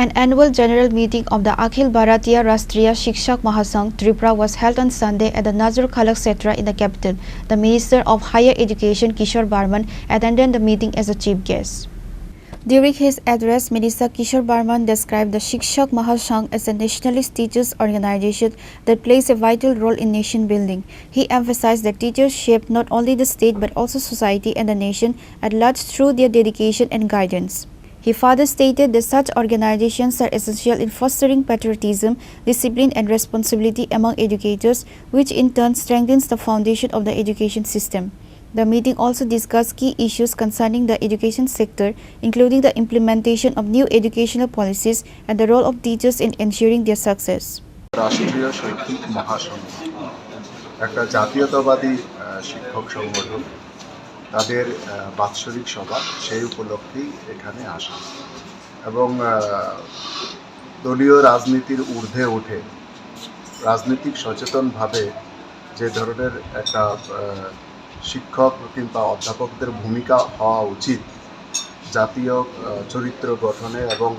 An annual general meeting of the Akhil Bharatiya Rashtriya Shikshak Mahasangh Tripura was held on Sunday at the Nazrul Kalakshetra in the capital. The Minister of Higher Education Kishore Barman attended the meeting as a chief guest. During his address, Minister Kishore Barman described the Shikshak Mahasangh as a nationalist teachers organization that plays a vital role in nation building. He emphasized that teachers shape not only the state but also society and the nation at large through their dedication and guidance. He further stated that such organizations are essential in fostering patriotism, discipline and responsibility among educators, which in turn strengthens the foundation of the education system. The meeting also discussed key issues concerning the education sector, including the implementation of new educational policies and the role of teachers in ensuring their success. রাষ্ট্রীয় শৈক্ষিক মহাসংঘ একটা জাতীয়তাবাদী শিক্ষক সংগঠন, তাদের বাৎসরিক সভা সেই উপলক্ষেই এখানে আসা এবং দলীয় রাজনীতির ঊর্ধ্বে উঠে রাজনৈতিক সচেতনভাবে যে ধরনের একটা শিক্ষক কিংবা অধ্যাপকদের ভূমিকা হওয়া উচিত জাতীয় চরিত্র গঠনে এবং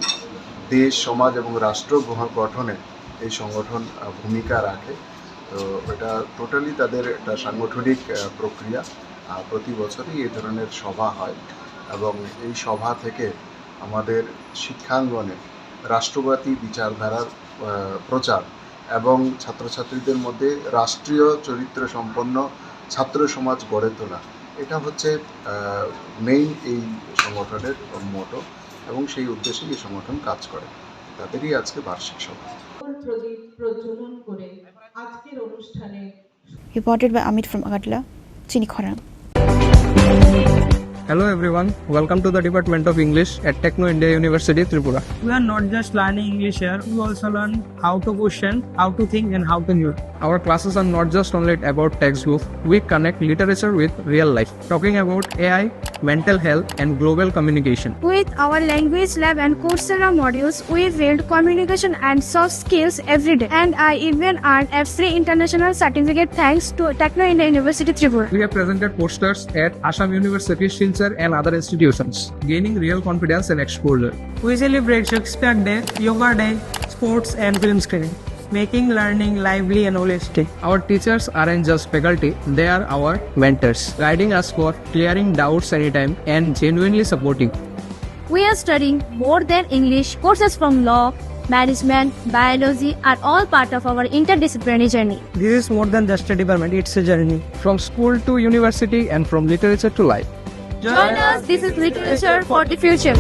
দেশ সমাজ এবং রাষ্ট্র গঠনে এই সংগঠন ভূমিকা রাখে। তো এটা টোটালি তাদের একটা সাংগঠনিক প্রক্রিয়া। প্রতি বছরই এই ধরনের সভা হয় এবং এই সভা থেকে আমাদের শিক্ষাঙ্গনে রাষ্ট্রবাদী বিচারধারার প্রচার এবং ছাত্রছাত্রীদের মধ্যে রাষ্ট্রীয় চরিত্র সম্পন্ন ছাত্র সমাজ গড়ে তোলা, এটা হচ্ছে মেইন এই সংগঠনের মোটো এবং সেই উদ্দেশ্যে এই সংগঠন কাজ করে। তাদেরই আজকে বার্ষিক সভা। Reported by Amit from Agartala, Chini, Khorang. Hello everyone, welcome to the Department of English at Techno India University, Tripura. We are not just learning English here, we also learn how to question, how to think and how to use. Our classes are not just only about textbook, we connect literature with real life, talking about AI, mental health and global communication. With our language lab and Coursera modules, we build communication and soft skills every day. And I even earned a free international certificate thanks to Techno India University, Tripura. We have presented posters at Assam University, Shikshak and other institutions, gaining real confidence and exposure. We celebrate Shikshak Day, Yoga Day, sports and film screening, making learning lively and holistic. Our teachers aren't just faculty, they are our mentors, guiding us for clearing doubts anytime and genuinely supporting. We are studying more than English. Courses from law, management, biology are all part of our interdisciplinary journey. This is more than just a department, it's a journey. From school to university and from literature to life. Join us, this is literature for the future.